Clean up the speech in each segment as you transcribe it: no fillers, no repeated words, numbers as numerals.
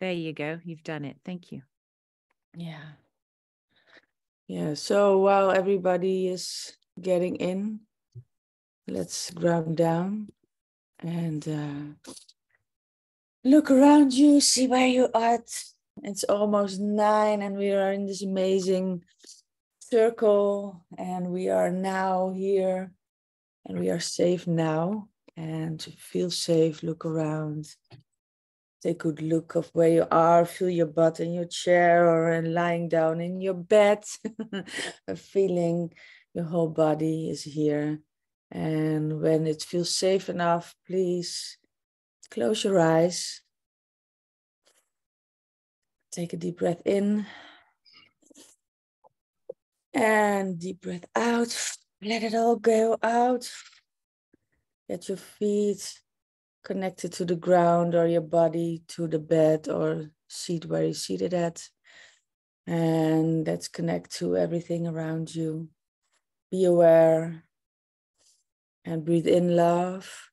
There you go. You've done it. Thank you. Yeah. Yeah. So while everybody is getting in, let's ground down and look around you, see where you are. It's almost 9 and we are in this amazing circle and we are now here and we are safe now. And to feel safe, look around. Take a good look of where you are. Feel your butt in your chair or lying down in your bed. A feeling your whole body is here. And when it feels safe enough, please close your eyes. Take a deep breath in. And deep breath out. Let it all go out. Get your feet connected to the ground or your body to the bed or seat where you're seated at. And let's connect to everything around you. Be aware and breathe in love.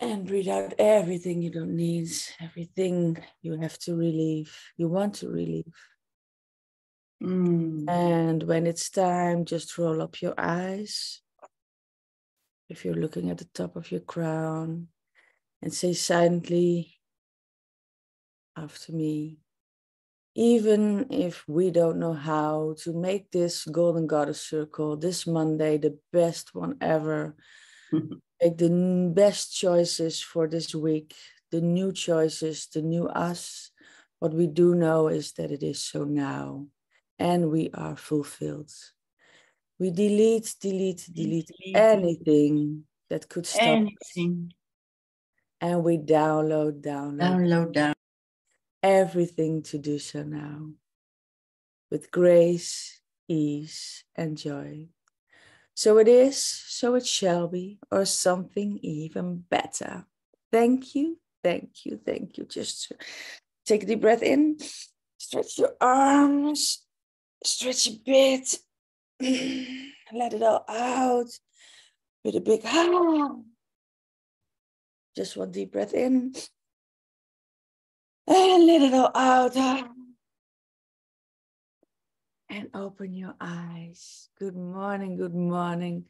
And breathe out everything you don't need, everything you have to relieve, you want to relieve. And when it's time, just roll up your eyes. If you're looking at the top of your crown, and say silently after me, even if we don't know how to make this Golden Goddess Circle, this Monday, the best one ever, make the best choices for this week, the new choices, the new us. What we do know is that it is so now, and we are fulfilled. We delete anything that could stop anything. And we download everything to do so now with grace, ease, and joy. So it is, so it shall be, or something even better. Thank you, thank you, thank you. Just take a deep breath in, stretch your arms, stretch a bit, let it all out with a big Just one deep breath in. And let it all out. And open your eyes. Good morning, good morning.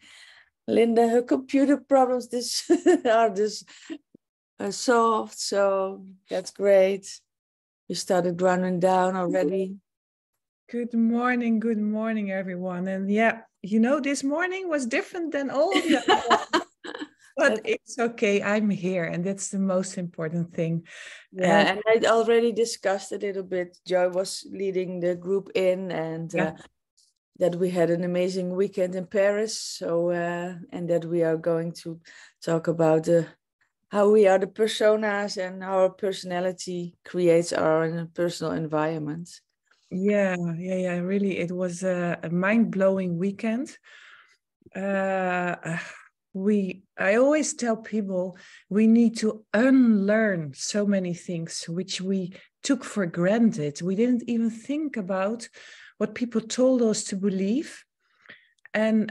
Linda, her computer problems are solved, so that's great. You started grounding down already. Good morning, everyone. And yeah, this morning was different than all the other ones. But it's okay, I'm here, and that's the most important thing. Yeah, and I already discussed a little bit. Joy was leading the group in, and that we had an amazing weekend in Paris. So, and that we are going to talk about how we are the personas and how our personality creates our personal environment. Yeah. Really, it was a mind-blowing weekend. I always tell people we need to unlearn so many things which we took for granted. We didn't even think about what people told us to believe. And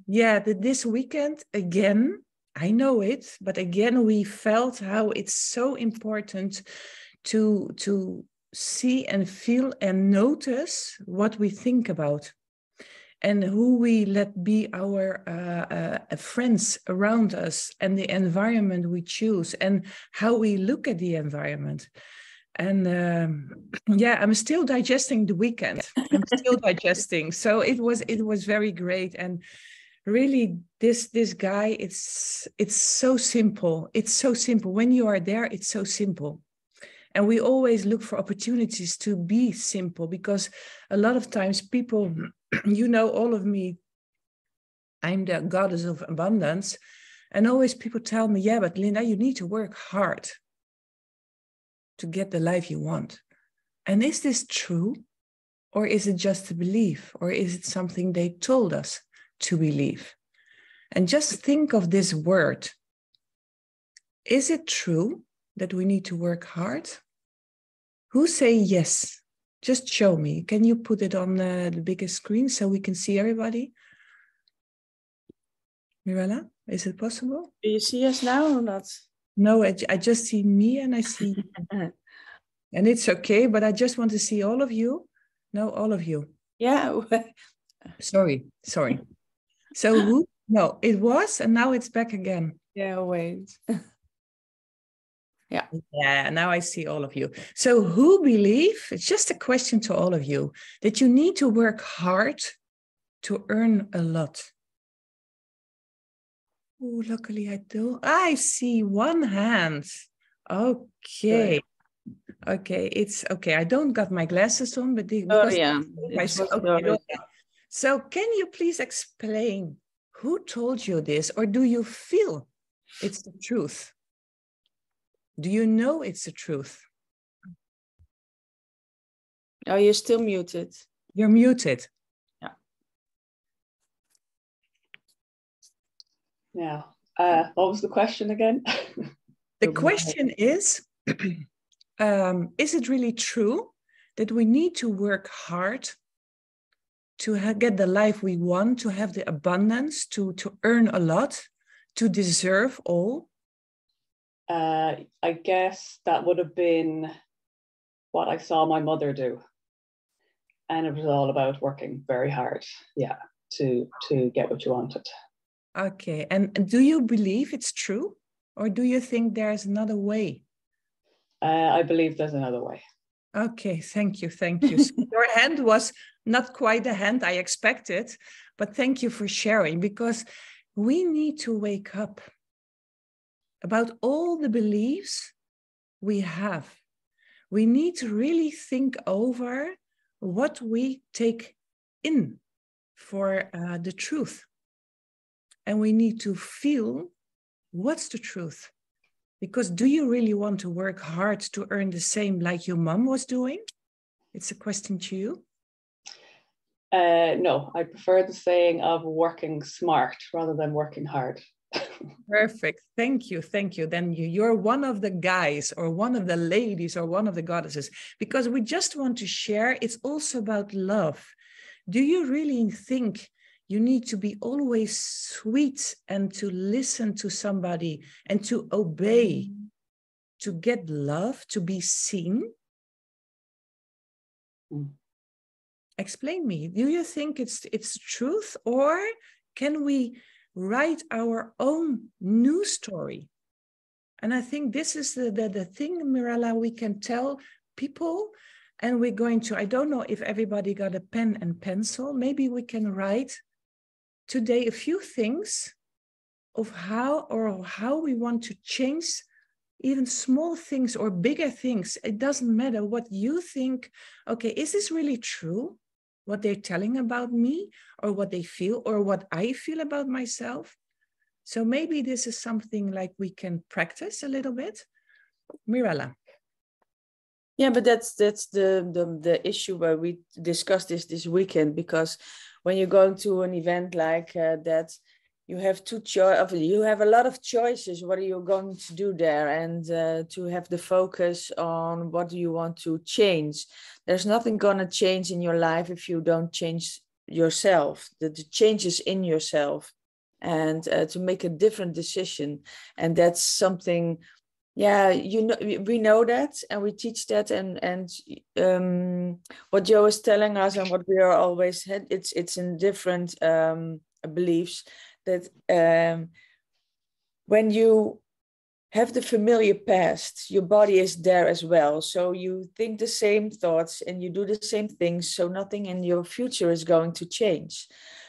this weekend, again, I know it, but again, we felt how it's so important to see and feel and notice what we think about. And who we let be our friends around us and the environment we choose and how we look at the environment. And I'm still digesting the weekend. I'm still digesting. So it was very great. And really, this guy, it's so simple. It's so simple. When you are there, it's so simple. And we always look for opportunities to be simple, because a lot of times people, all of me, I'm the goddess of abundance. And always people tell me, yeah, but Linda, you need to work hard to get the life you want. And is this true? Or is it just a belief? Or is it something they told us to believe? And just think of this word. Is it true that we need to work hard? Who say yes? Just show me. Can you put it on the biggest screen so we can see everybody? Mirella, is it possible? Do you see us now or not? No, I just see me and I see, and it's okay, but I just want to see all of you. No, all of you. Yeah. Sorry. So who? No, it was, and now it's back again. Yeah, wait. Yeah. Yeah, now I see all of you. So who believe, it's just a question to all of you, that you need to work hard to earn a lot? Oh, luckily I do. I see one hand. Okay. Good. Okay, it's okay. I don't got my glasses on, but Oh because yeah. I It saw, was okay, yours. so can you please explain who told you this, or do you feel it's the truth? Do you know it's the truth? Oh, you're still muted. You're muted. Yeah. What was the question again? The question is it really true that we need to work hard to get the life we want, to have the abundance, to earn a lot, to deserve all? I guess that would have been what I saw my mother do. And it was all about working very hard, yeah, to get what you wanted. Okay, and do you believe it's true? Or do you think there's another way? I believe there's another way. Okay, thank you. So your hand was not quite the hand I expected, but thank you for sharing, because we need to wake up about all the beliefs we have. We need to really think over what we take in for the truth. And we need to feel what's the truth. Because do you really want to work hard to earn the same like your mom was doing? It's a question to you. No, I prefer the saying of working smart rather than working hard. Perfect. Thank you. Then you're one of the guys or one of the ladies or one of the goddesses, because we just want to share. It's also about love. Do you really think you need to be always sweet and to listen to somebody and to obey, to get love, to be seen? Explain me. Do you think it's truth, or can we write our own new story? And I think this is the thing, Mirella, we can tell people. And we're going to, I don't know if everybody got a pen and pencil. Maybe we can write today a few things of how we want to change even small things or bigger things. It doesn't matter what you think. Okay, is this really true? What they're telling about me, or what they feel, or what I feel about myself? So maybe this is something like we can practice a little bit. Mirella. Yeah, but that's the issue where we discussed this weekend, because when you're going to an event like that, you have you have a lot of choices. What are you going to do there? And to have the focus on what do you want to change. There's nothing going to change in your life if you don't change yourself. The changes in yourself, and to make a different decision. And that's something, yeah, we know that, and we teach that, and what Joe is telling us and what we are always had, it's in different beliefs, that when you have the familiar past, your body is there as well. So you think the same thoughts and you do the same things. So nothing in your future is going to change.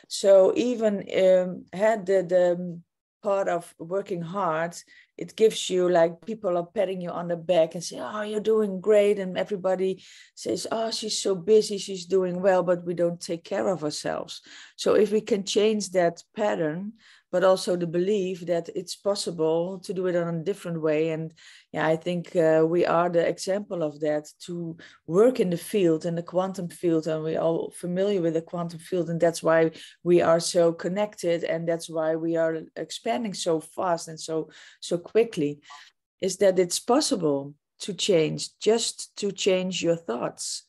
So even had the part of working hard, it gives you, like, people are patting you on the back and say, oh, you're doing great. And everybody says, oh, she's so busy, she's doing well, but we don't take care of ourselves. So if we can change that pattern, but also the belief that it's possible to do it in a different way. And yeah, I think we are the example of that, to work in the field, in the quantum field, and we're all familiar with the quantum field. And that's why we are so connected, and that's why we are expanding so fast and so quickly, is that it's possible to change, just to change your thoughts.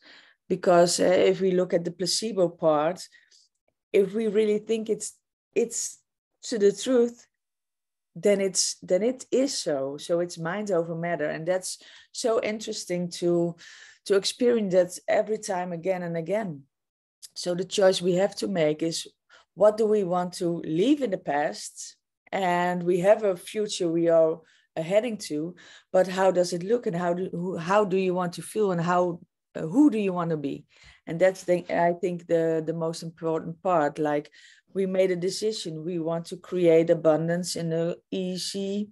Because if we look at the placebo part, if we really think it's to the truth, then it is so. So it's mind over matter. And that's so interesting to experience that every time again and again. So the choice we have to make is, what do we want to leave in the past? And we have a future we are heading to, but how does it look, and how do you want to feel, and who do you want to be? And that's I think the most important part. Like, we made a decision. We want to create abundance in an easy,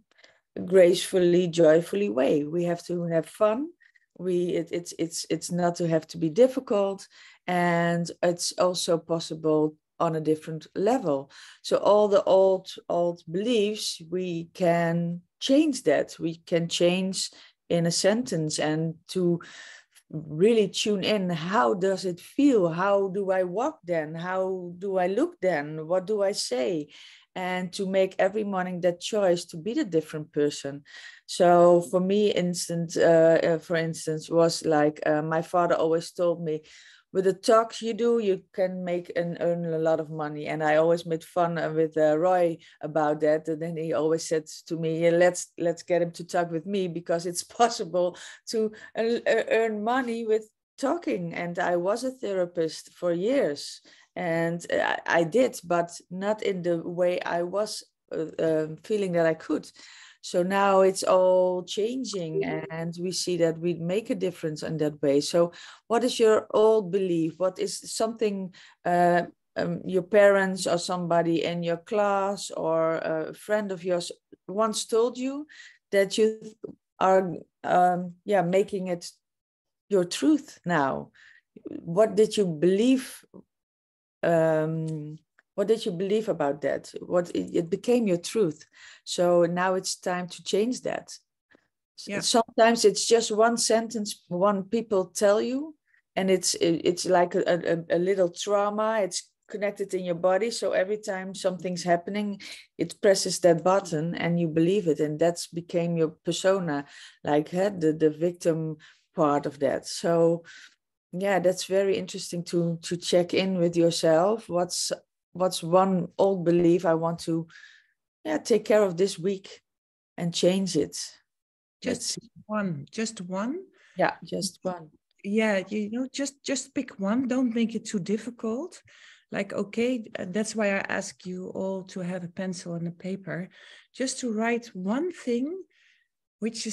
gracefully, joyfully way. We have to have fun. It's not to have to be difficult, and it's also possible on a different level. So all the old beliefs, we can change that. We can change in a sentence, and to really tune in. How does it feel? How do I walk then? How do I look then? What do I say? And to make every morning that choice to be the different person. So for me, for instance, was like, my father always told me, with the talks you do, you can make and earn a lot of money. And I always made fun with Roy about that. And then he always said to me, yeah, let's get him to talk with me, because it's possible to earn money with talking. And I was a therapist for years, and I did, but not in the way I was feeling that I could. So now it's all changing, and we see that we make a difference in that way. So what is your old belief? What is something your parents or somebody in your class or a friend of yours once told you that you are making it your truth now? What did you believe? What did you believe about that? It became your truth. So now it's time to change that. Yeah. Sometimes it's just one sentence, one people tell you, and it's like a little trauma. It's connected in your body. So every time something's happening, it presses that button and you believe it. And that's became your persona, like the victim part of that. So yeah, that's very interesting to check in with yourself. What's one old belief I want to take care of this week and change it? Just one. Yeah, just one. Yeah, just pick one. Don't make it too difficult. Like, okay, that's why I ask you all to have a pencil and a paper, just to write one thing which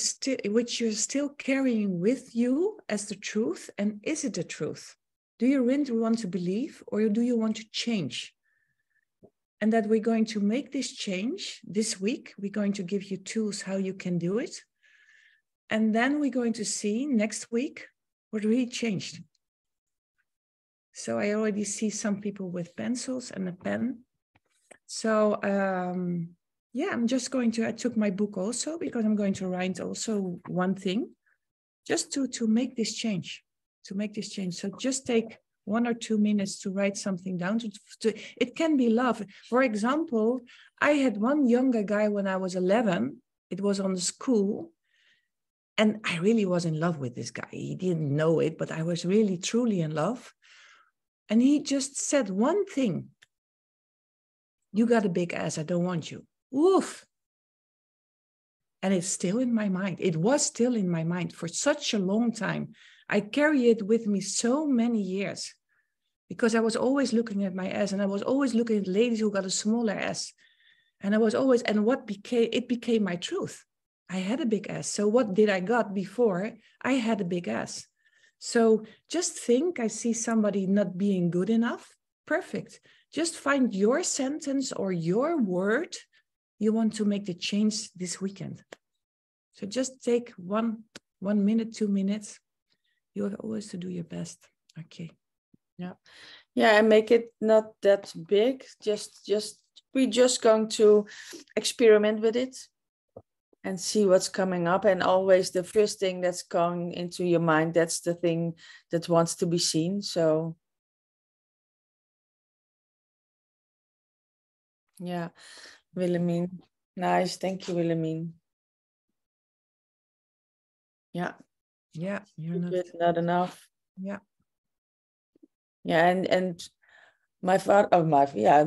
you're still carrying with you as the truth. And is it the truth? Do you really want to believe, or do you want to change? And that we're going to make this change this week. We're going to give you tools how you can do it. And then we're going to see next week what really changed. So I already see some people with pencils and a pen. So I took my book also, because I'm going to write also one thing, just to make this change, So just take 1 or 2 minutes to write something down. It can be love. For example, I had one younger guy when I was 11. It was on the school. And I really was in love with this guy. He didn't know it, but I was really, truly in love. And he just said one thing. You got a big ass, I don't want you. Woof. And it's still in my mind. It was still in my mind for such a long time. I carry it with me so many years, because I was always looking at my ass, and I was always looking at ladies who got a smaller ass. And it became my truth. I had a big ass. So what did I got before? I had a big ass. So just think, I see somebody not being good enough. Perfect. Just find your sentence or your word you want to make the change this weekend. So just take 1 minute, 2 minutes. You have always to do your best. Okay. Yeah, and make it not that big. We're just going to experiment with it and see what's coming up. And always the first thing that's going into your mind, that's the thing that wants to be seen. So yeah, Willemien. Nice. Thank you, Willemien. Yeah. Yeah, you're not enough. Yeah. Yeah, and My father, yeah,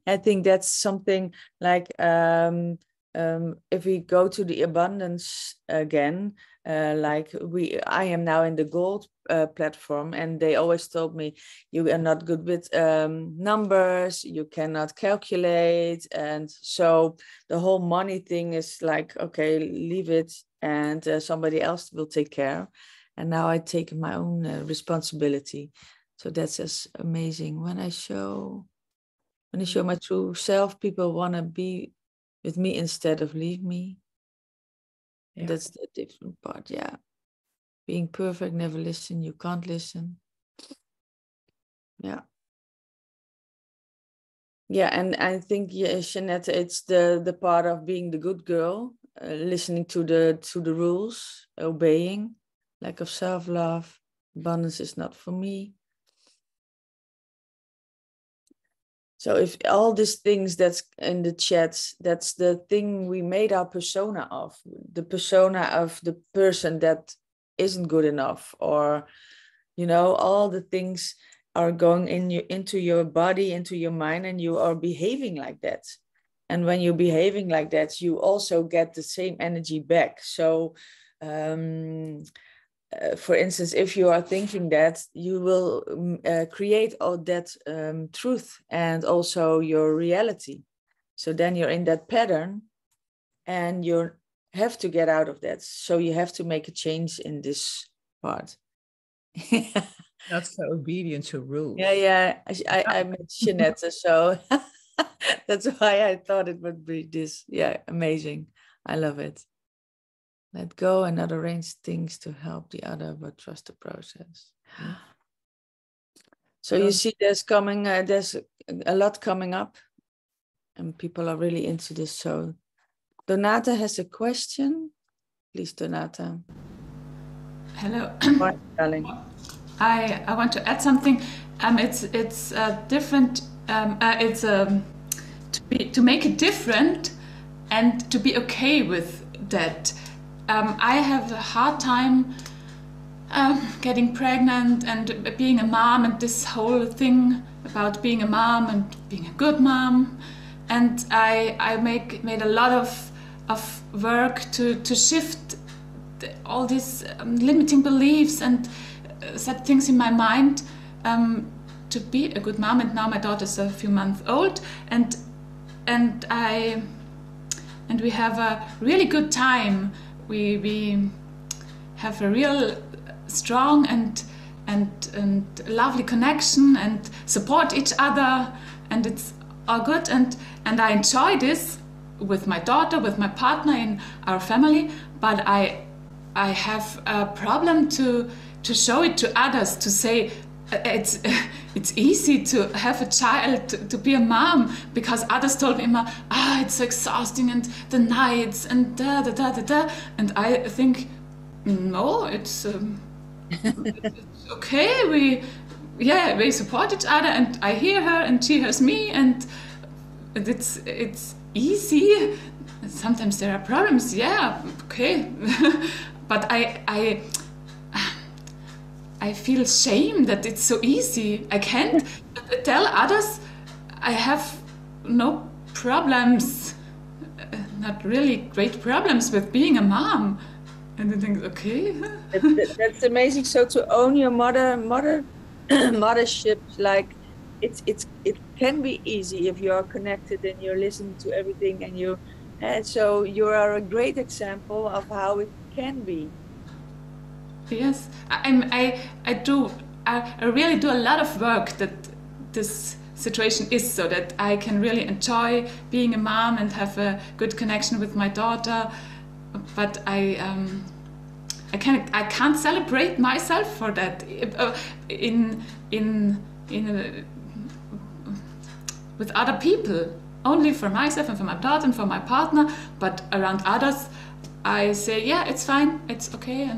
I think that's something like if we go to the abundance again, like I am now in the gold platform, and they always told me you are not good with numbers, you cannot calculate, and so the whole money thing is like, okay, leave it, and somebody else will take care. And now I take my own responsibility. So that's just amazing. When I show my true self, people want to be with me instead of leave me. Yeah. That's the different part. Yeah. Being perfect, never listen. You can't listen. Yeah. Yeah. And I think, yeah, Jeanette, it's the part of being the good girl, listening to the rules, obeying, lack of self-love. Abundance is not for me. So if all these things that's in the chats, that's the thing we made our persona of, the persona of the person that isn't good enough, or, you know, all the things are going into your body, into your mind, and you are behaving like that. And when you're behaving like that, you also get the same energy back. So, for instance, if you are thinking that, you will create all that truth and also your reality. So then you're in that pattern, and you have to get out of that. So you have to make a change in this part. Not so obedient to rules. Yeah. I met Jeanette, so that's why I thought it would be this. Yeah, amazing. I love it. Let go and not arrange things to help the other, but trust the process. So you see, there's a lot coming up, and people are really into this. So Donata has a question. Please, Donata. Hello. Hi, darling. I want to add something. It's different. It's to make it different and to be okay with that. I have a hard time getting pregnant and being a mom, and this whole thing about being a mom and being a good mom. And I made a lot of work to shift all these limiting beliefs and set things in my mind to be a good mom. And now my daughter's a few months old, and we have a really good time. We have a real strong and lovely connection and support each other, and it's all good. And I enjoy this with my daughter, with my partner, in our family. But I have a problem to show it to others, to say it's easy to have a child, to be a mom, because others told me, it's so exhausting, and the nights and da. And I think, no, it's okay. We support each other, and I hear her and she hears me, and it's easy. Sometimes there are problems, yeah, okay. But I feel shame that it's so easy. I can't tell others I have no problems, not really great problems with being a mom. And I think, okay. That's amazing. So to own your mothership, like it can be easy if you are connected and you're listening to everything, and so you are a great example of how it can be. Yes, I really do a lot of work that this situation is, so that I can really enjoy being a mom and have a good connection with my daughter. But I can't celebrate myself for that with other people. Only for myself and for my daughter and for my partner, but around others, I say, yeah, it's fine, it's okay.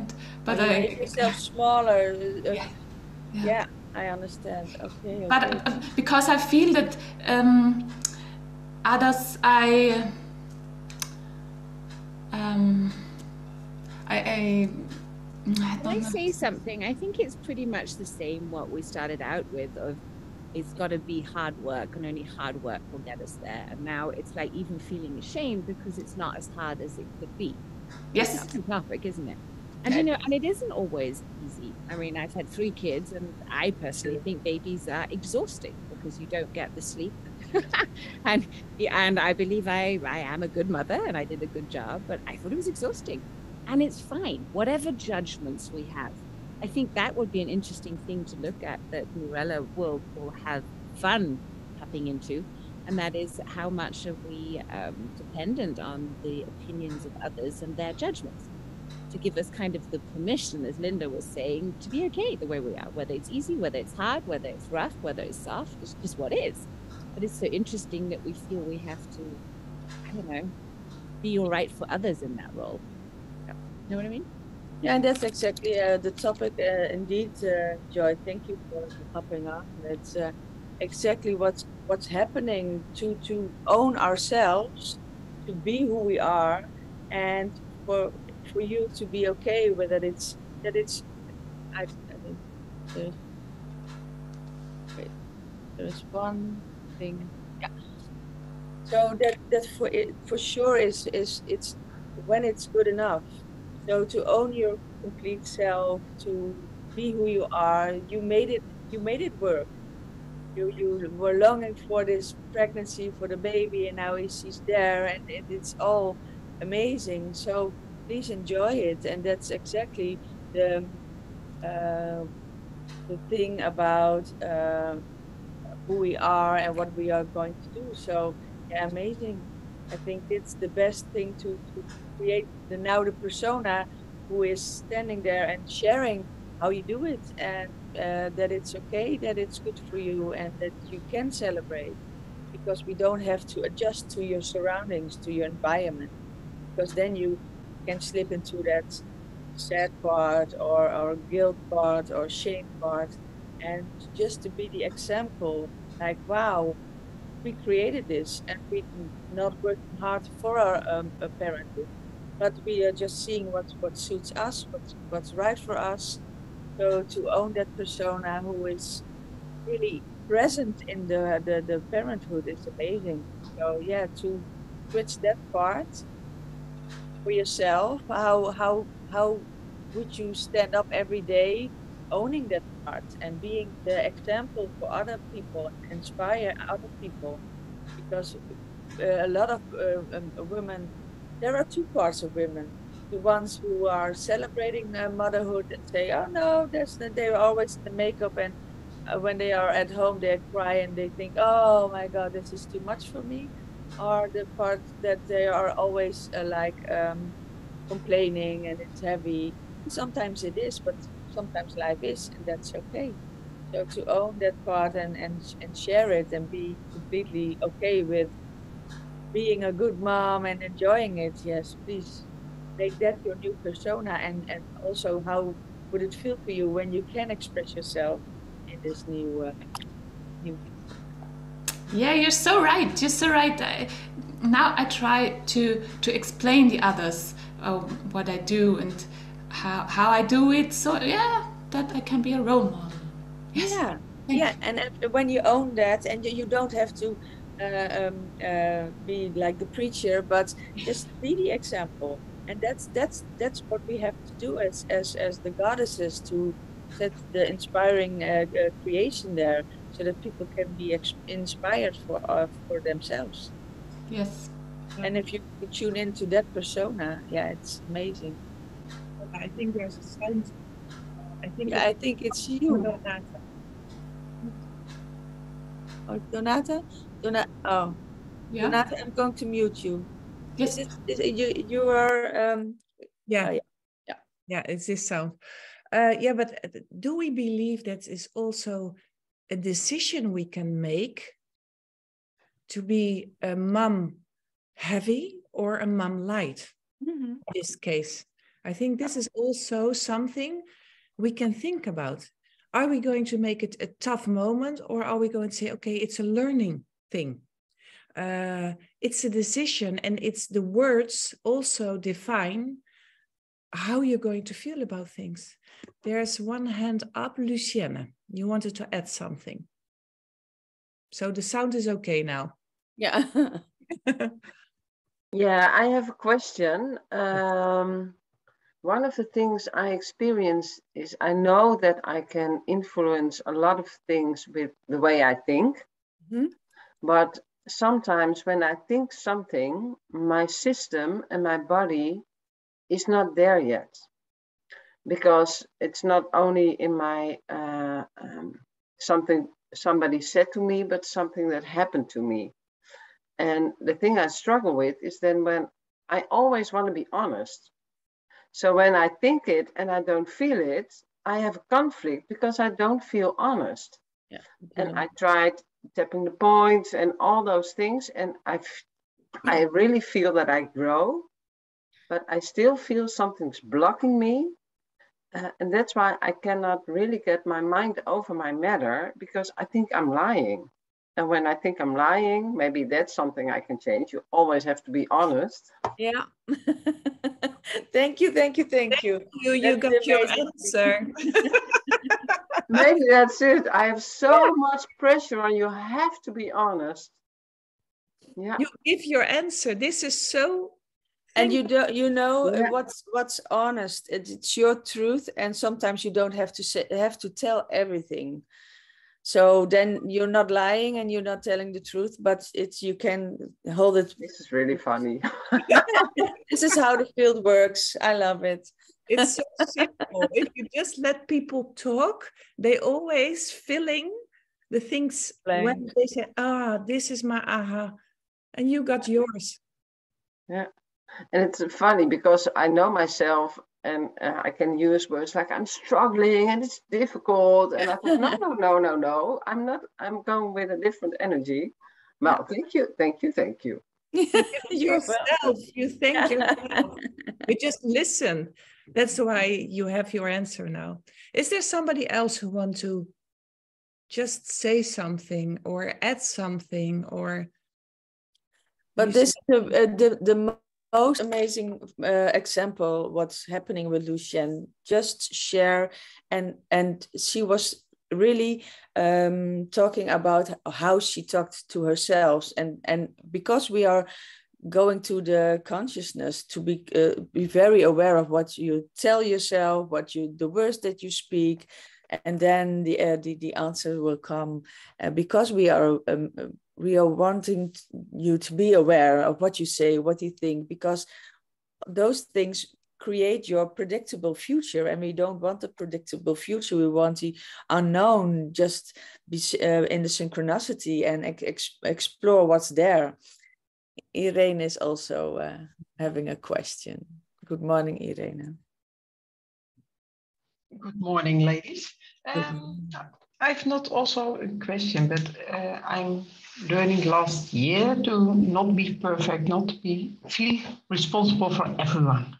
But I make yourself smaller. Yeah, I understand. Okay. But because I feel that others, I I Can I don't know. say something? I think it's pretty much the same what we started out with of it's got to be hard work and only hard work will get us there. And now it's like even feeling ashamed because it's not as hard as it could be. Yes. It's a topic, isn't it? And you know, and it isn't always easy. I mean, I've had 3 kids, and I personally think babies are exhausting because you don't get the sleep. and I believe I am a good mother and I did a good job, but I thought it was exhausting. And it's fine, whatever judgments we have. I think that would be an interesting thing to look at that Mirella will have fun tapping into. And that is how much are we dependent on the opinions of others and their judgments to give us kind of the permission, as Linda was saying, to be okay the way we are, whether it's easy, whether it's hard, whether it's rough, whether it's soft, it's just what is. But it's so interesting that we feel we have to, I don't know, be all right for others in that role. You know what I mean? Yeah, and that's exactly the topic indeed, Joy. Thank you for hopping on. It's exactly what's happening to own ourselves, to be who we are, and for you to be okay with it. I mean, there's one thing. Yeah. So that for sure is it's when it's good enough. So to own your complete self, to be who you are, you made it work. You were longing for this pregnancy, for the baby, and now she's there, and it's all amazing. So please enjoy it, and that's exactly the thing about who we are and what we are going to do. So yeah, amazing. I think it's the best thing to create the persona who is standing there and sharing how you do it, and that it's okay, that it's good for you, and that you can celebrate, because we don't have to adjust to your surroundings, to your environment, because then you can slip into that sad part or guilt part or shame part. And just to be the example, like, wow, we created this and we not working hard for our parenthood, but we are just seeing what suits us, what's right for us. So to own that persona who is really present in the parenthood is amazing. So yeah, to switch that part for yourself, how would you stand up every day owning that part and being the example for other people, inspire other people? Because a lot of women, there are 2 parts of women: the ones who are celebrating motherhood and say, oh no, they're always in the makeup, and when they are at home they cry and they think, oh my god, this is too much for me. Or the part that they are always complaining and it's heavy. Sometimes it is, but sometimes life is, and that's okay. So to own that part and share it and be completely okay with being a good mom and enjoying it, yes, please make that your new persona. And also, how would it feel for you when you can express yourself in this new Yeah, you're so right. You're so right. Now I try to explain the others what I do and how I do it. So yeah, that I can be a role model. Yes. Yeah, yeah, and when you own that, and you don't have to be like the preacher, but just be the example. And that's what we have to do as the goddesses, to set the inspiring creation there, so that people can be inspired for themselves. Yes. And if you tune into that persona, yeah, it's amazing. I think there's a sense. I think it's you. Oh, Donata? Oh, Yeah. Donata, I'm going to mute you. Yes. You are Yeah. Yeah. Yeah, it's this sound. Yeah, but do we believe that is also a decision we can make to be a mom heavy or a mom light? In this case, I think this is also something we can think about. Are we going to make it a tough moment, or are we going to say, okay, it's a learning thing? It's a decision, and it's the words also define how you're going to feel about things. There's one hand up, Lucienne. You wanted to add something. So the sound is okay now. Yeah. Yeah, I have a question. One of the things I experience is I know that I can influence a lot of things with the way I think. Mhm. But sometimes when I think something, my system and my body is not there yet. Because it's not only in my something somebody said to me, but something that happened to me. And the thing I struggle with is then when I always want to be honest. So when I think it and I don't feel it, I have a conflict because I don't feel honest. Yeah. And I tried tapping the points and all those things, and I really feel that I grow, but I still feel something's blocking me. And that's why I cannot really get my mind over my matter, because I think I'm lying. And when I think I'm lying, maybe that's something I can change. You always have to be honest. Yeah. Thank you. You That's got your amazing. answer. Maybe that's it. I have so much pressure on you have to be honest. Yeah. You give your answer. This is so. And you don't, Yeah. what's honest. It's your truth, and sometimes you don't have to tell everything. So then you're not lying and you're not telling the truth, but you can hold it. This is really funny. This is how the field works. I love it. It's so simple. If you just let people talk, they always filling the things when they say, this is my aha, and you got yours. Yeah. And it's funny because I know myself, and I can use words like I'm struggling and it's difficult. And I thought, no. I'm not. I'm going with a different energy. Well, thank you. Yourself. You thank yourself. You just listen. That's why you have your answer now. Is there somebody else who wants to just say something or add something or? But this is the most amazing example what's happening with Lucienne. Just share, and she was really talking about how she talked to herself, and because we are going to the consciousness to be very aware of what you tell yourself, the words that you speak, and then the answer will come, because we are wanting you to be aware of what you say, what you think, because those things create your predictable future, and we don't want a predictable future. We want the unknown, just be in the synchronicity and explore what's there. Irene is also having a question. Good morning, Irene. Good morning, ladies. I've not also a question, but I'm learning last year to not be perfect, not to feel responsible for everyone.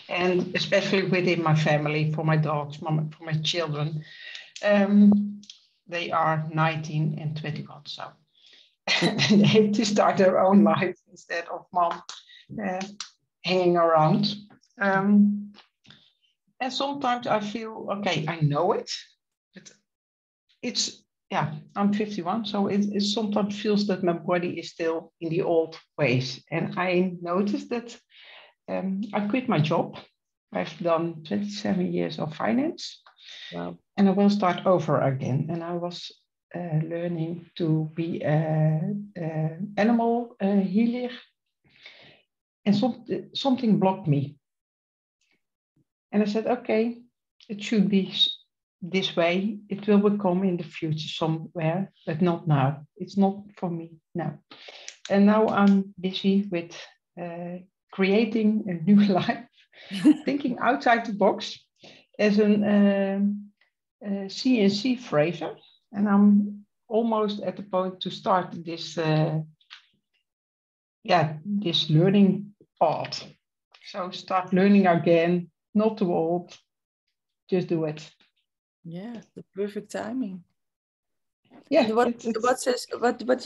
And especially within my family, for my dogs, for my children. They are 19 and 21, so they have to start their own life instead of mom hanging around. And sometimes I feel, okay, I know it, but it's, I'm 51, so it sometimes feels that my body is still in the old ways. And I noticed that I quit my job. I've done 27 years of finance. Wow. And I will start over again. And I was learning to be an animal healer. And something blocked me. And I said, okay, it should be this way. It will become in the future somewhere, but not now. It's not for me now. And now I'm busy with creating a new life, thinking outside the box as an CNC phraser. And I'm almost at the point to start this, this learning part. So start learning again. Not too old, just do it. Yeah, the perfect timing. Yeah. And what do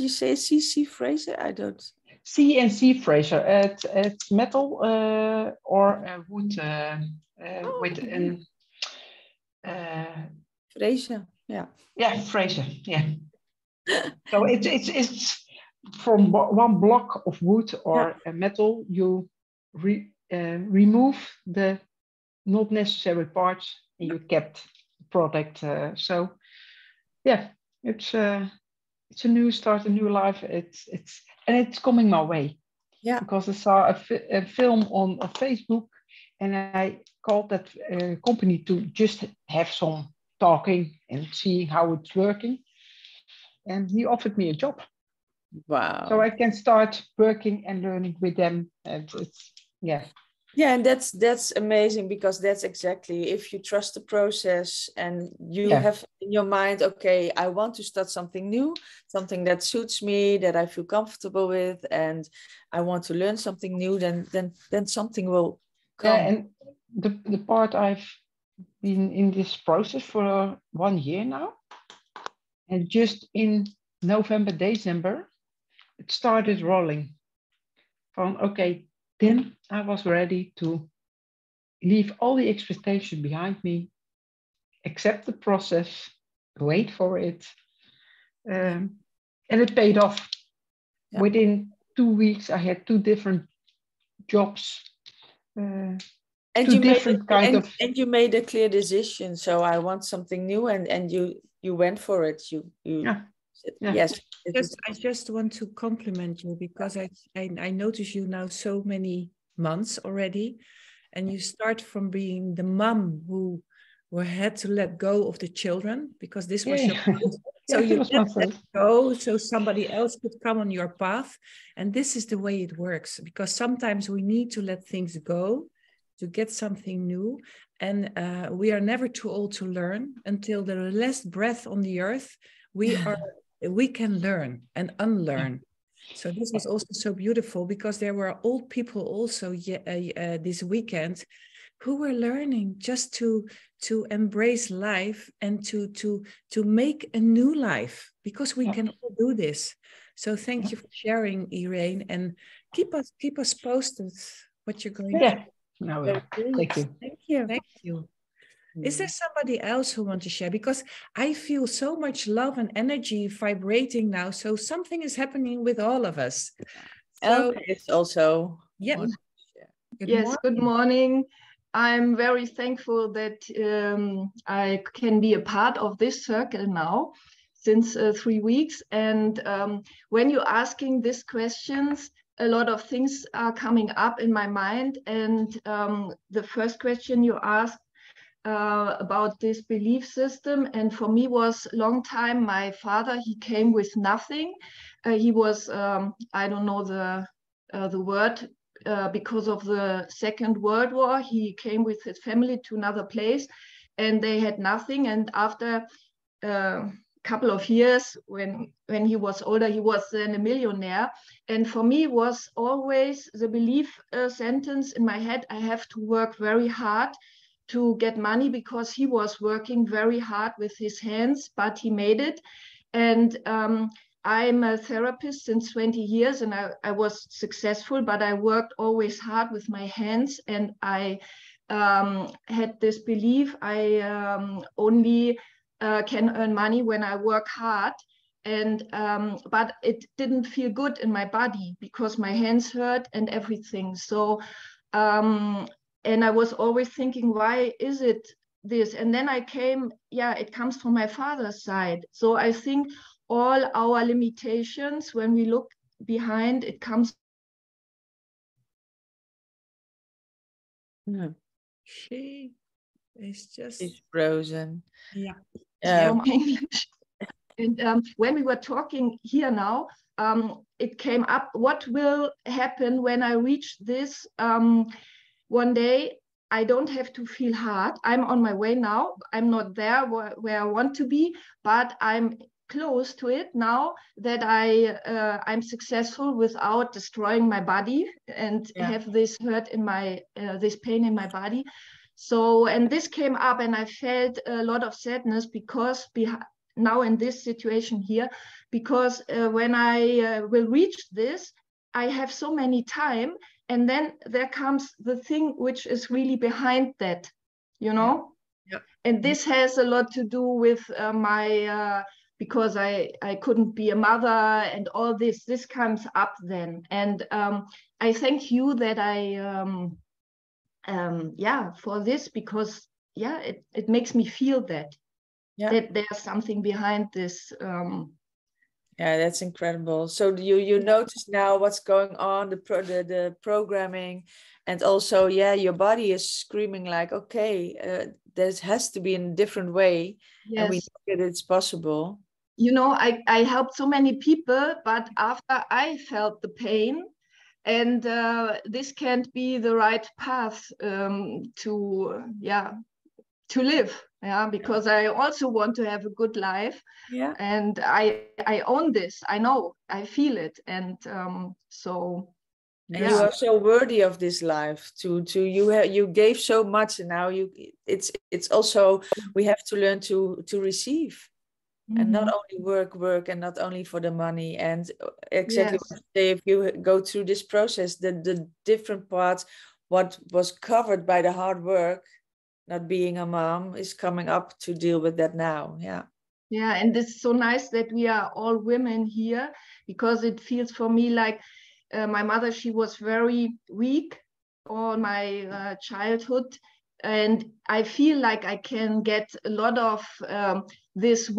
you say, CC Fraser? I don't. CNC fraser. It's metal or wood with an Fraser, yeah. yeah, fraser. Yeah. So it's from one block of wood or metal. You remove the not necessary parts, and you kept the product. So yeah, it's a new start, a new life. It's coming my way. Yeah. Because I saw a film on Facebook, and I called that company to just have some talking and seeing how it's working. And he offered me a job. Wow. So I can start working and learning with them. And it's yeah, and that's amazing, because that's exactly, if you trust the process and you have in your mind, okay, I want to start something new, something that suits me, that I feel comfortable with, and I want to learn something new, then something will come. Yeah, and the part I've been in this process for 1 year now, and just in November, December, it started rolling. From okay, then I was ready to leave all the expectations behind me, accept the process, wait for it, and it paid off. Yeah. Within 2 weeks, I had 2 different jobs. And you made a clear decision. So I want something new, and you went for it. You said, yes. I just want to compliment you, because I notice you now so many months already, and you start from being the mom who had to let go of the children, because this was your so you let them go so somebody else could come on your path. And this is the way it works, because sometimes we need to let things go to get something new, and we are never too old to learn. Until the last breath on the earth, we can learn and unlearn. So this was also so beautiful, because there were old people also this weekend who were learning just to embrace life and to make a new life, because we can all do this. So thank you for sharing, Irene, and keep us posted what you're going to do. No, thank you. Thank you. Thank you. Is there somebody else who wants to share? Because I feel so much love and energy vibrating now. So something is happening with all of us. So it's also. Yeah. Good morning. I'm very thankful that I can be a part of this circle now since 3 weeks. And when you're asking these questions, a lot of things are coming up in my mind. And the first question you asked about this belief system, and for me was long time. My father, he came with nothing. He was I don't know the word, because of the Second World War. He came with his family to another place, and they had nothing. And after a couple of years, when he was older, he was then a millionaire. And for me was always the belief sentence in my head: I have to work very hard to get money, because he was working very hard with his hands, but he made it. And I'm a therapist since 20 years, and I was successful, but I worked always hard with my hands. And I had this belief I only can earn money when I work hard. And but it didn't feel good in my body, because my hands hurt and everything. So and I was always thinking, why is it this? And then I came, it comes from my father's side. So I think all our limitations, when we look behind, it comes. She is just. She's frozen. Yeah. From English. And when we were talking here now, it came up, what will happen when I reach this? One day, I don't have to feel hard. I'm on my way now. I'm not there where I want to be, but I'm close to it now that I'm successful without destroying my body and have this hurt in my, this pain in my body. So, and this came up, and I felt a lot of sadness, because now in this situation here, because when I will reach this, I have so many time, and then there comes the thing which is really behind that, you know. Yeah. And this has a lot to do with my because I couldn't be a mother, and all this comes up then. And I thank you that for this, because it makes me feel that there's something behind this. Yeah, that's incredible. So you notice now what's going on, the programming, and also, your body is screaming like, okay, there has to be in a different way. Yes. And we know that it's possible. You know, I helped so many people, but after I felt the pain, and this can't be the right path to live. Yeah, because I also want to have a good life. Yeah. And I own this. I know, I feel it. And so. And you are so worthy of this life. You gave so much, and now it's also, we have to learn to receive. And not only work, and not only for the money. And exactly what you say, if you go through this process, the different parts, what was covered by the hard work, not being a mom, is coming up to deal with that now. Yeah, and it's so nice that we are all women here, because it feels for me like my mother, she was very weak all my childhood. And I feel like I can get a lot of this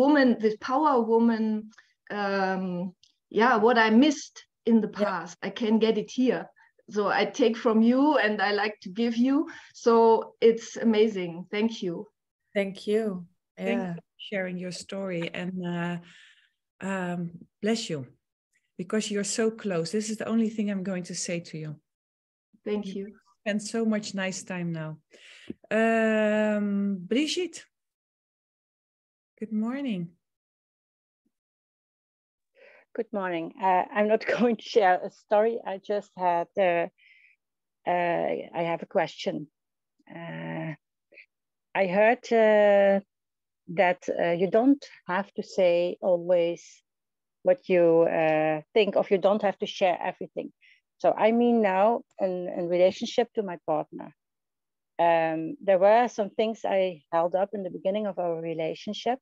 power woman, what I missed in the past. I can get it here. So I take from you, and I like to give you. So it's amazing. Thank you. Thank you. Yeah. Thank you for sharing your story, and bless you, because you're so close. This is the only thing I'm going to say to you. Thank you. Spend so much nice time now. Brigitte, good morning. Good morning. I'm not going to share a story. I just had, I have a question. I heard that you don't have to say always what you think of. You don't have to share everything. So I mean now, in relationship to my partner, there were some things I held up in the beginning of our relationship.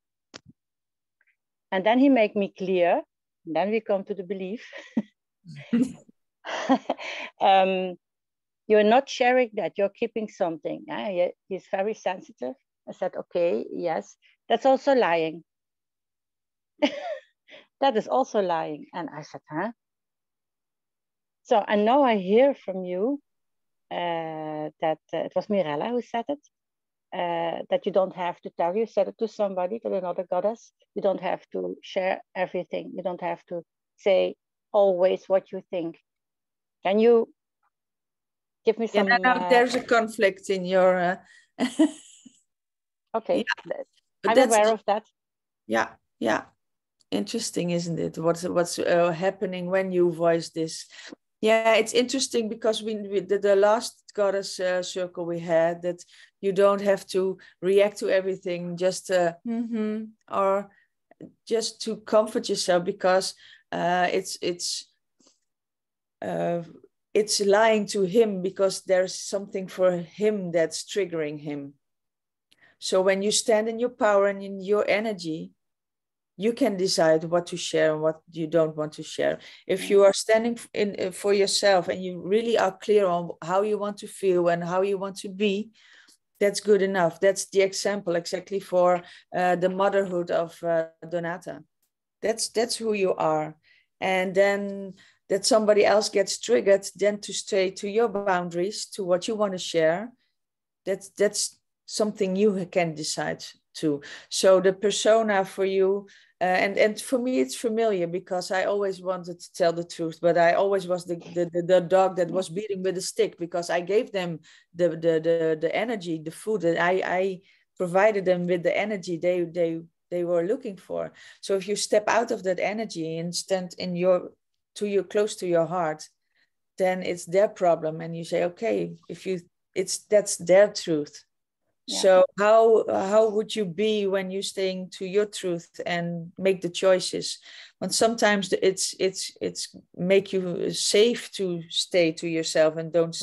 And then he made me clear. And then we come to the belief. You're not sharing that, you're keeping something. He's very sensitive. I said, okay, yes, that's also lying. That is also lying. And I said, huh? So, and now I hear from you that it was Mirella who said it, that you don't have to tell. You said it to somebody, to another goddess. You don't have to share everything. You don't have to say always what you think. Can you give me some... there's a conflict in your... Okay, I'm aware of that. Yeah. Interesting, isn't it? What's happening when you voice this? Yeah, it's interesting, because we the last goddess circle we had, that you don't have to react to everything, just or just to comfort yourself, because it's lying to him, because there's something for him that's triggering him. So when you stand in your power and in your energy, you can decide what to share and what you don't want to share. If you are standing in for yourself, and you really are clear on how you want to feel and how you want to be, that's good enough. That's the example exactly for the motherhood of Donata. That's who you are. And then that somebody else gets triggered, then to stay to your boundaries, to what you want to share, that's something you can decide to. So the persona for you, and for me it's familiar, because I always wanted to tell the truth, but I always was the dog that was beating with a stick, because I gave them the energy, the food, that I provided them with the energy they were looking for. So if you step out of that energy and stand close to your heart, then it's their problem, and you say, okay, that's their truth. So how would you be when you're staying to your truth and make the choices? When sometimes it's make you safe to stay to yourself and don't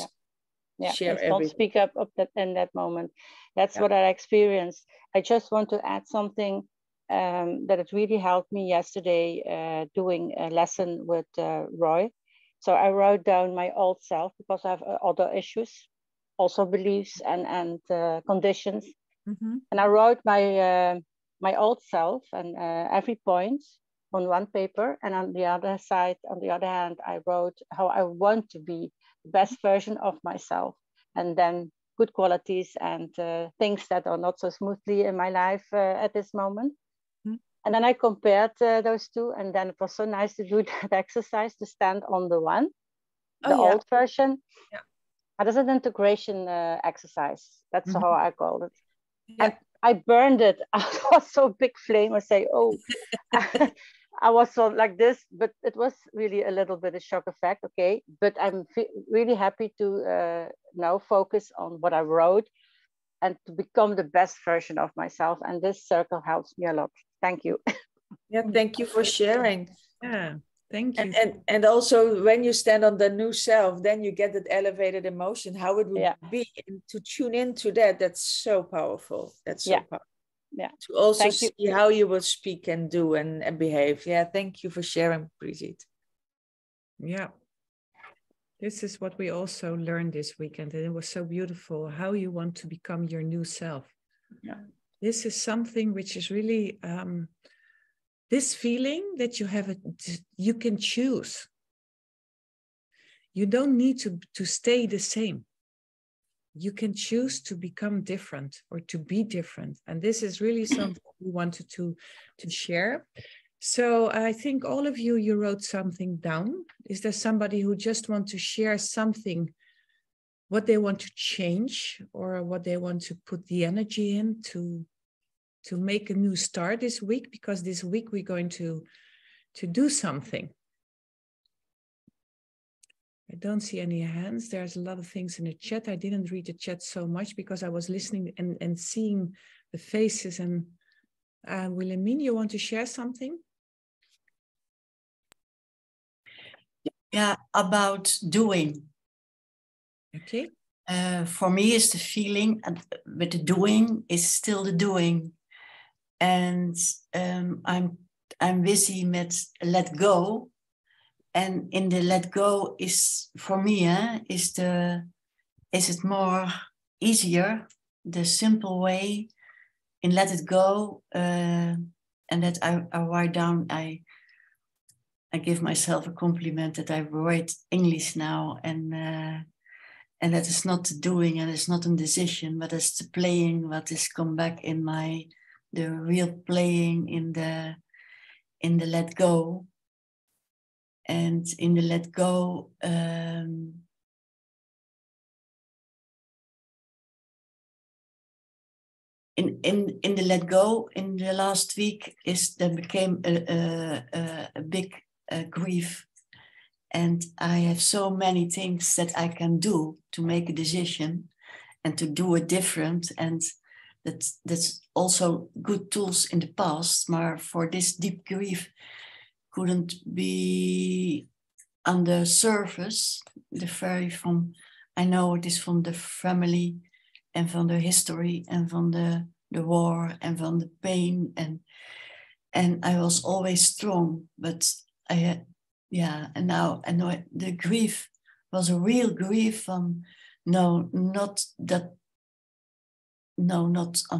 share everything. Don't speak up that in that moment. That's what I experienced. I just want to add something that it really helped me yesterday doing a lesson with Roy. So I wrote down my old self because I have other issues, also beliefs and conditions. And I wrote my my old self and every point on one paper, and on the other side, on the other hand, I wrote how I want to be the best version of myself, and then good qualities and things that are not so smoothly in my life at this moment. And then I compared those two, and then it was so nice to do that exercise to stand on the one, the old version. That is an integration exercise. That's how I called it. And I burned it. I was so big flame. I say, oh, I was so like this, but it was really a little bit of shock effect. Okay, but I'm really happy to now focus on what I wrote and to become the best version of myself. And this circle helps me a lot. Thank you. Thank you for sharing. Thank you. And also when you stand on the new self, then you get that elevated emotion, how it would be. And to tune into that, that's so powerful. That's so powerful. To also see how you will speak and do and behave. Thank you for sharing, Brigitte. This is what we also learned this weekend, and it was so beautiful, how you want to become your new self. This is something which is really this feeling that you have, you can choose. You don't need to stay the same. You can choose to become different or to be different. And this is really something we wanted to share. So I think all of you wrote something down. Is there somebody who just wants to share something, what they want to change or what they want to put the energy in to make a new start this week? Because this week we're going to do something. I don't see any hands. There's a lot of things in the chat. I didn't read the chat so much because I was listening and seeing the faces. And Wilhelmine, you want to share something? Yeah, about doing. Okay. For me, it's the feeling, but the doing is still the doing. And I'm busy with let go. And in the let go is, for me, is it more easier, the simple way in let it go, and that I write down, I give myself a compliment that I write English now, and that is not the doing and it's not a decision, but it's the playing what is come back in the real playing in the let go. And in the let go, in the let go, in the last week, there became a big grief, and I have so many things that I can do to make a decision and to do it different, and that's also good tools in the past. But for this deep grief, couldn't be on the surface, I know it is from the family and from the history and from the war and from the pain, and I was always strong, but and now I know the grief was a real grief from not on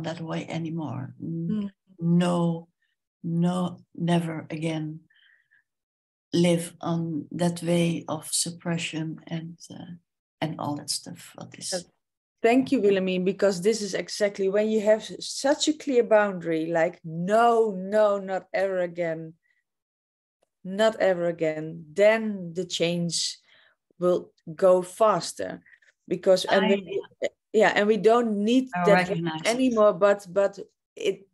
that way anymore. No, never again live on that way of suppression and all that stuff. Thank you, Wilhelmine, because this is exactly when you have such a clear boundary, like no, not ever again, not ever again, then the change will go faster, because and we don't need that anymore, but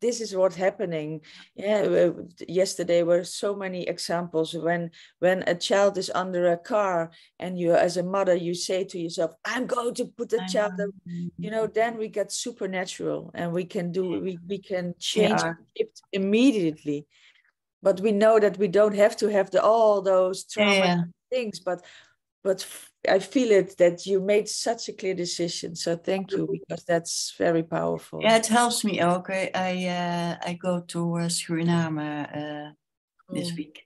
this is what's happening. Yeah, yesterday were so many examples when a child is under a car and you, as a mother, you say to yourself, I'm going to put the child, you know, then we get supernatural and we can we can change it immediately. But we know that we don't have to have all those trauma things, but I feel it that you made such a clear decision. So thank you, because that's very powerful. Yeah, it helps me also. I go to Suriname this week.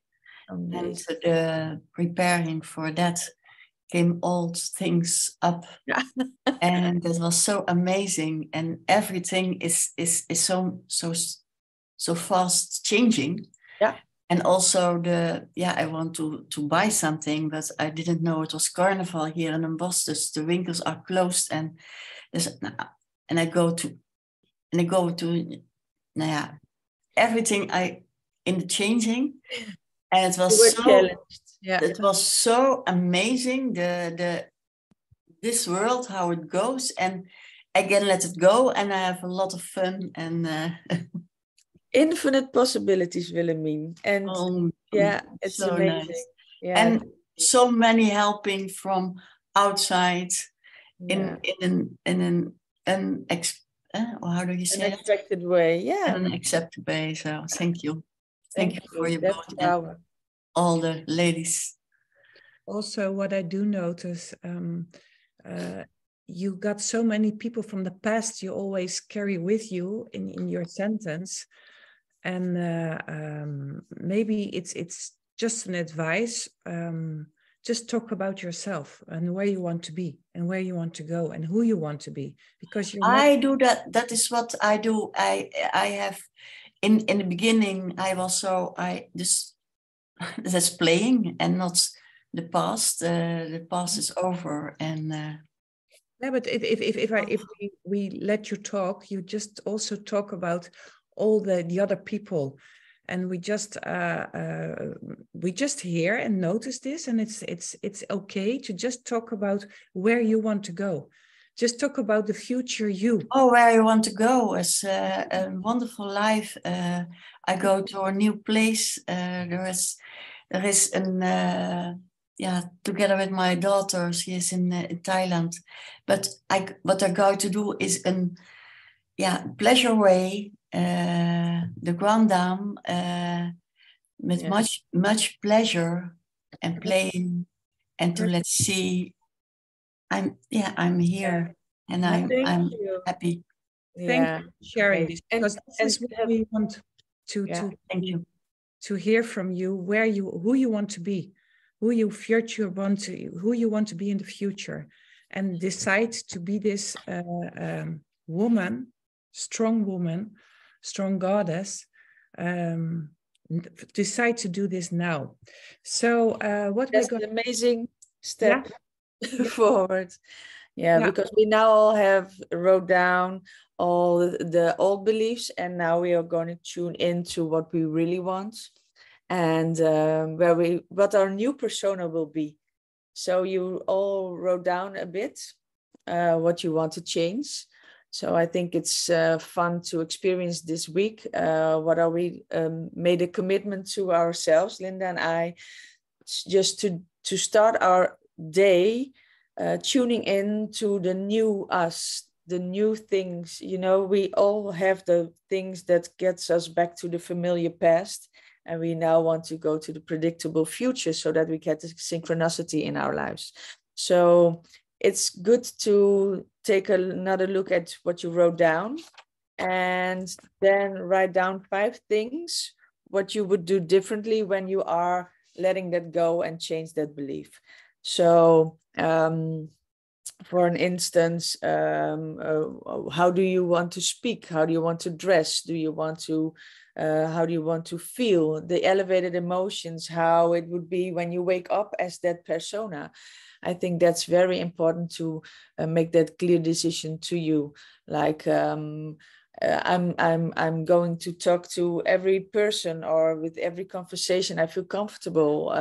Amazing. And preparing for that came old things up. And it was so amazing. And everything is so fast changing. Yeah. And also I want to buy something, but I didn't know it was carnival here in Den Bosch. The winkels are closed, and I go to everything in the changing, and it was so challenged. Yeah, it was so amazing. This world, how it goes, and I can let it go, and I have a lot of fun and. Infinite possibilities, Willemien, and it's so amazing. Nice. Yeah, and so many helping from outside in an how do you say an expected way? Yeah, in an accepted way. So thank you for your both and all the ladies. Also, what I do notice, you got so many people from the past you always carry with you in your sentence. And maybe it's just an advice. Just talk about yourself and where you want to be and where you want to go and who you want to be. Because I do that. That is what I do. I have in the beginning. That's playing and not the past. The past is over. And yeah, but if we let you talk, you just also talk about all the other people, and we just hear and notice this, and it's okay to just talk about where you want to go. Just talk about the future you. Oh, where you want to go is a wonderful life. I go to a new place. There is an together with my daughter. She is in Thailand, but what I go to do is pleasure way. The Grand Dame with much pleasure and playing, and to let's see. I'm here and I'm happy. Thank you for sharing this, because this is what we want to thank you to hear from you, who you want to be, who you want to be in the future, and decide to be this woman, strong goddess. Decide to do this now. So that's an amazing step forward. Because we now all have wrote down all the old beliefs, and now we are going to tune into what we really want, and what our new persona will be. So you all wrote down a bit what you want to change. So I think it's fun to experience this week. What are we made a commitment to ourselves, Linda and I, just to start our day tuning in to the new us, the new things. You know, we all have the things that gets us back to the familiar past, and we now want to go to the predictable future so that we get the synchronicity in our lives. So it's good to take another look at what you wrote down, and then write down 5 things what you would do differently when you are letting that go and change that belief. So for an instance, how do you want to speak? How do you want to dress? How do you want to feel? The elevated emotions, how it would be when you wake up as that persona. I think that's very important to make that clear decision to you. Like I'm going to talk to every person, or with every conversation I feel comfortable.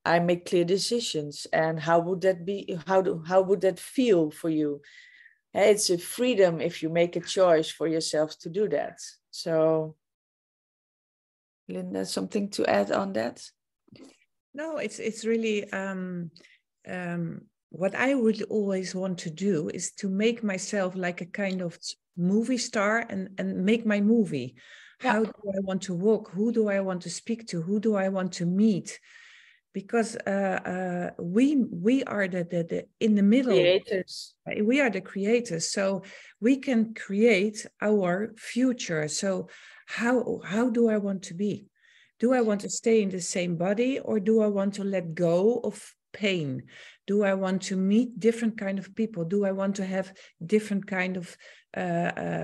I make clear decisions. And how would that be? How would that feel for you? It's a freedom if you make a choice for yourself to do that. So, Linda, something to add on that? No, it's really what I would always want to do is to make myself like a kind of movie star and make my movie. Yeah. How do I want to walk? Who do I want to speak to? Who do I want to meet? Because we are the in the middle creators. We are the creators, so we can create our future. So how do I want to be? Do I want to stay in the same body, or do I want to let go of pain? Do I want to meet different kind of people? Do I want to have different kind of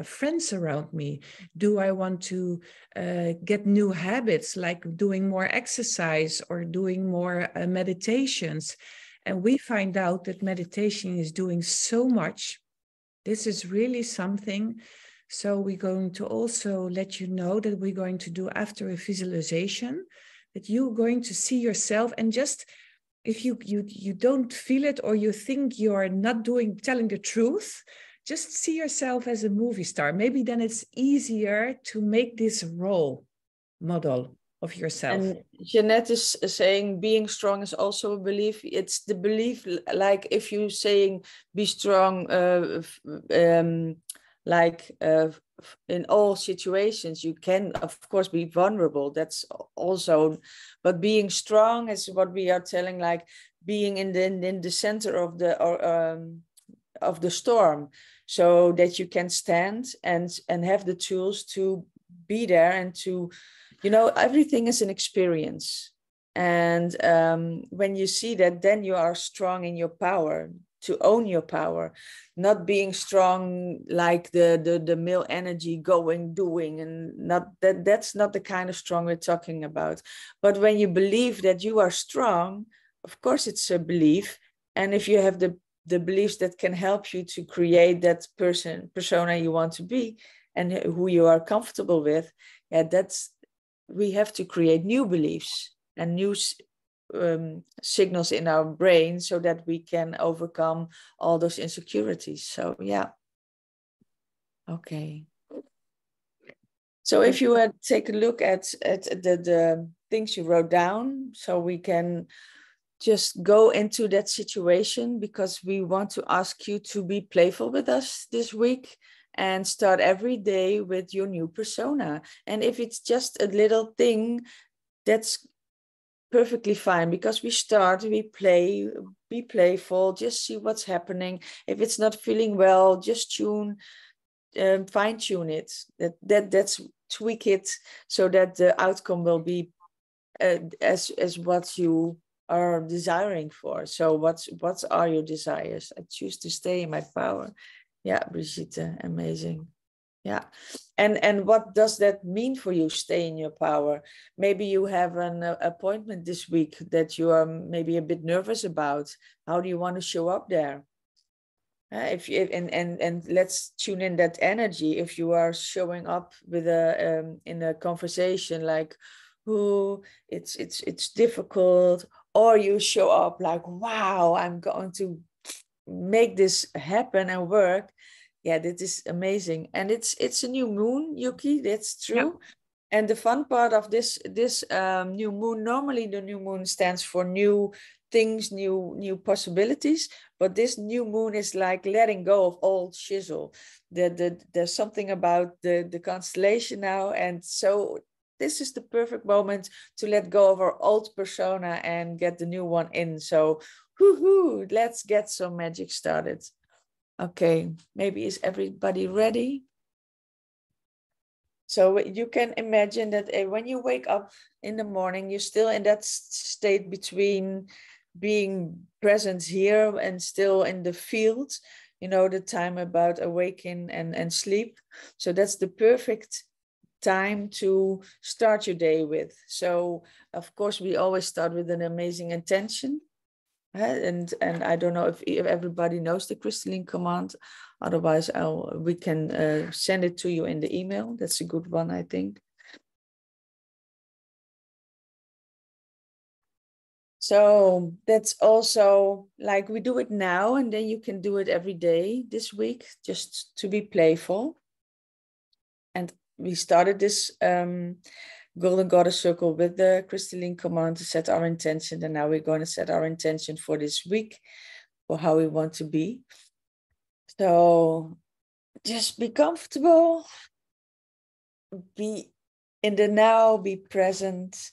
friends around me? Do I want to get new habits, like doing more exercise or doing more meditations? And we find out that meditation is doing so much. This is really something. So we're going to also let you know that we're going to do after a visualization, that you're going to see yourself, and just if you don't feel it, or you think you're not telling the truth, just see yourself as a movie star. Maybe then it's easier to make this role model of yourself. And Jeanette is saying being strong is also a belief. It's the belief, like if you're saying be strong, in all situations, you can of course be vulnerable. That's also, but being strong is what we are telling, like being in the center of the storm, so that you can stand and have the tools to be there, and to, you know, everything is an experience. And when you see that, then you are strong in your power, to own your power, not being strong like the male energy going, doing, and not that's not the kind of strong we're talking about. But when you believe that you are strong, of course it's a belief. And if you have the beliefs that can help you to create that persona you want to be and who you are comfortable with, we have to create new beliefs and new signals in our brain, so that we can overcome all those insecurities. So yeah. Okay. So if you take a look at the things you wrote down, so we can just go into that situation, because we want to ask you to be playful with us this week and start every day with your new persona. And if it's just a little thing, that's perfectly fine, because we play, be playful, just see what's happening. If it's not feeling well, just fine tune it. That's tweak it, so that the outcome will be as what you are desiring for. So what are your desires? I choose to stay in my power. Yeah, Brigitte, amazing. Yeah. And what does that mean for you, stay in your power? Maybe you have an appointment this week that you are maybe a bit nervous about. How do you want to show up there? And let's tune in that energy. If you are showing up with in a conversation like, "Ooh, it's difficult," or you show up like, "Wow, I'm going to make this happen and work." Yeah, that is amazing. And it's a new moon, Yuki, that's true. Yeah. And the fun part of this new moon, normally the new moon stands for new things, new possibilities, but this new moon is like letting go of old shizzle. There's something about the constellation now, and so this is the perfect moment to let go of our old persona and get the new one in. So woohoo, let's get some magic started. Okay, maybe is everybody ready? So you can imagine that when you wake up in the morning, you're still in that state between being present here and still in the field, you know, the time about awaken and sleep. So that's the perfect time to start your day with. So of course, we always start with an amazing intention. And I don't know if everybody knows the crystalline command. Otherwise, we can send it to you in the email. That's a good one, I think. So that's also like we do it now, and then you can do it every day this week, just to be playful. And we started this Golden Goddess Circle with the crystalline command to set our intention. And now we're going to set our intention for this week, for how we want to be. So just be comfortable, be in the now, be present.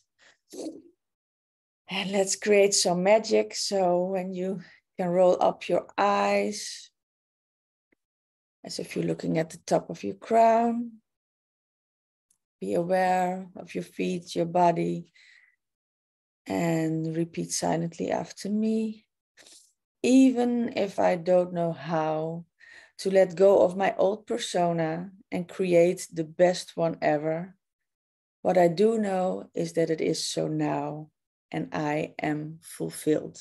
And let's create some magic. So when you can roll up your eyes, as if you're looking at the top of your crown. Be aware of your feet, your body, and repeat silently after me. Even if I don't know how to let go of my old persona and create the best one ever, what I do know is that it is so now, and I am fulfilled.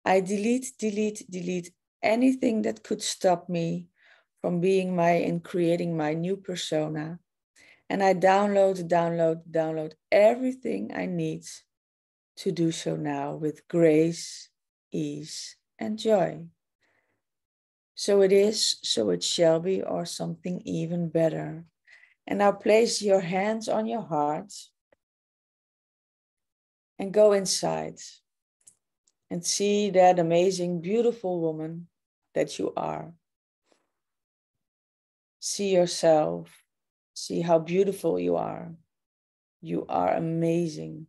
I delete anything that could stop me from being and creating my new persona. And I download everything I need to do so now with grace, ease, and joy. So it is, so it shall be, or something even better. And now place your hands on your heart and go inside and see that amazing, beautiful woman that you are. See yourself. See how beautiful you are. You are amazing.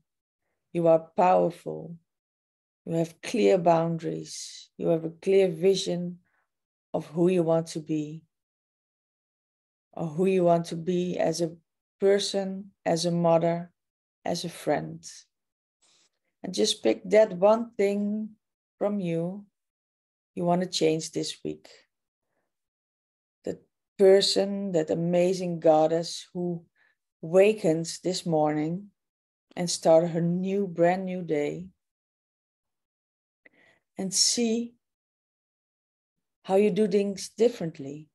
You are powerful. You have clear boundaries. You have a clear vision of who you want to be, or who you want to be as a person, as a mother, as a friend. And just pick that one thing from you want to change this week. That person, that amazing goddess who wakens this morning and started her brand new day. And see how you do things differently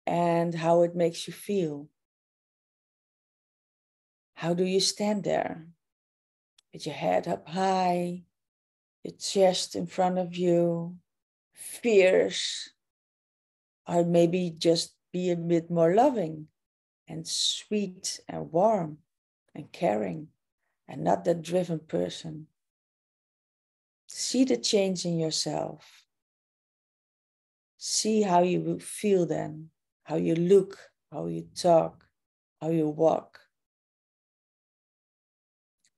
and how it makes you feel. How do you stand there with your head up high, your chest in front of you, fierce, or maybe just be a bit more loving and sweet and warm and caring and not that driven person. See the change in yourself. See how you feel then, how you look, how you talk, how you walk.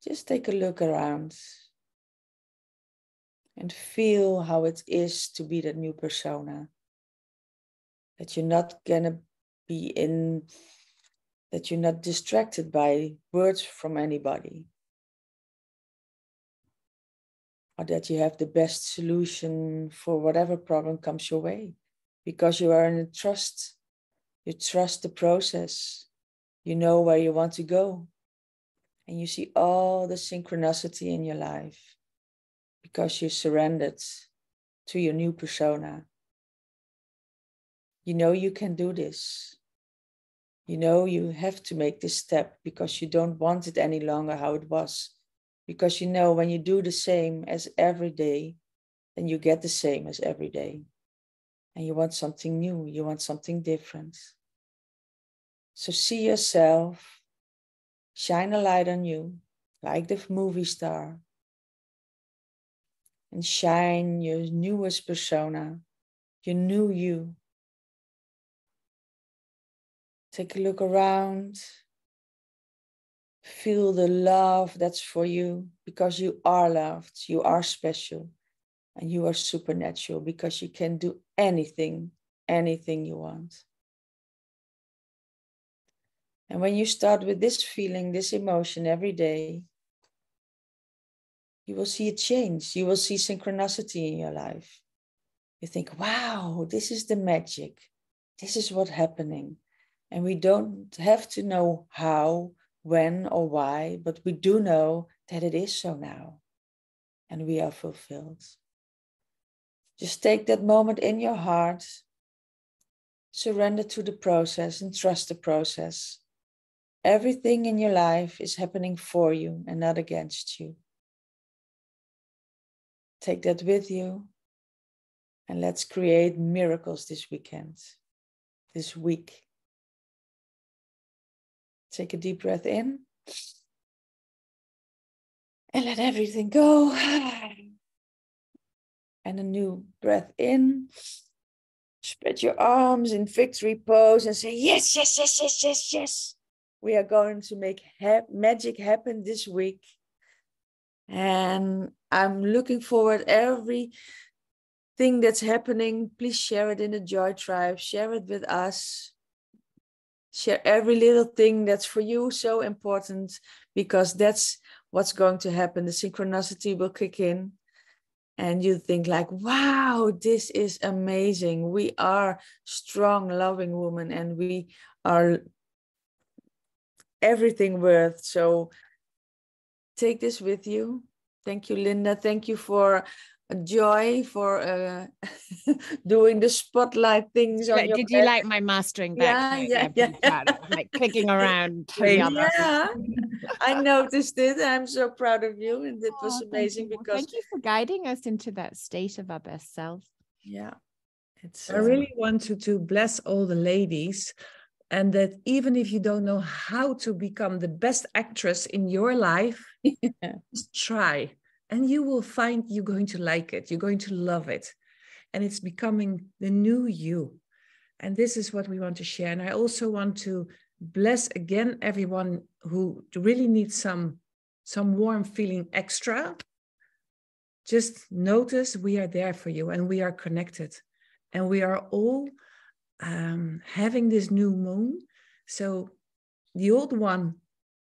Just take a look around and feel how it is to be that new persona. That you're not gonna be that you're not distracted by words from anybody. Or that you have the best solution for whatever problem comes your way. Because you are in a trust. You trust the process. You know where you want to go. And you see all the synchronicity in your life. Because you surrendered to your new persona. You know you can do this. You know you have to make this step because you don't want it any longer how it was. Because you know when you do the same as every day, then you get the same as every day. And you want something new, you want something different. So see yourself, shine a light on you, like the movie star. And shine your newest persona, your new you. Take a look around. Feel the love that's for you because you are loved, you are special, and you are supernatural because you can do anything you want. And when you start with this feeling, this emotion every day, you will see a change. You will see synchronicity in your life. You think, wow, this is the magic. This is what's happening. And we don't have to know how, when, or why, but we do know that it is so now. And we are fulfilled. Just take that moment in your heart, surrender to the process and trust the process. Everything in your life is happening for you and not against you. take that with you. And let's create miracles this weekend, this week. Take a deep breath in. And let everything go. And a new breath in. Spread your arms in victory pose and say, yes, yes, yes, yes, yes, yes. We are going to make magic happen this week. And I'm looking forward everything that's happening. Please share it in the Joy Tribe. Share it with us. Share every little thing that's for you so important, because that's what's going to happen. The synchronicity will kick in. And you think like, wow, this is amazing. We are strong, loving women, and we are everything worth. So take this with you. Thank you, Linda. Thank you for Joy, for doing the spotlight things on your Did you like my mastering back? Yeah. Proud of, like clicking around to the other. Yeah, I noticed it. I'm so proud of you, and it was amazing because thank you for guiding us into that state of our best self. Yeah, it's. I really wanted to bless all the ladies, and that even if you don't know how to become the best actress in your life, just try. And you will find you're going to like it. You're going to love it. And it's becoming the new you. And this is what we want to share. And I also want to bless again everyone who really needs some warm feeling extra. Just notice we are there for you and we are connected. And we are all having this new moon. So the old one,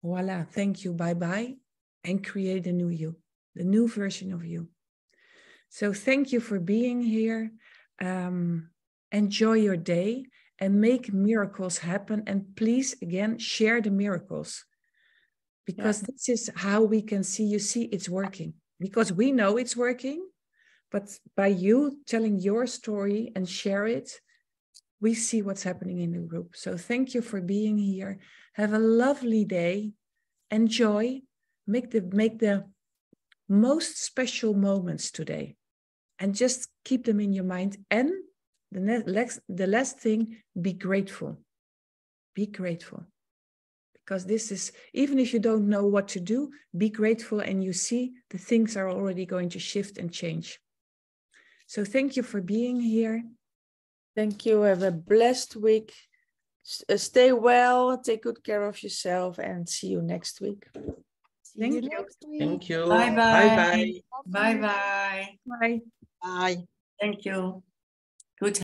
voila, thank you, bye-bye. And create a new you. The new version of you. So thank you for being here. Enjoy your day and make miracles happen. And please, again, share the miracles. Because this is how we can see, you see it's working. Because we know it's working. But by you telling your story and share it, we see what's happening in the group. So thank you for being here. Have a lovely day. Enjoy. Make the most special moments today, and just keep them in your mind. And the last thing, be grateful. Be grateful, because this is, even if you don't know what to do, be grateful, and you see the things are already going to shift and change. So thank you for being here. Thank you. Have a blessed week. Stay well, take good care of yourself, and see you next week. Thank you. Thank you. Bye-bye. Bye-bye. Bye-bye. Bye. Bye. Thank you. Good.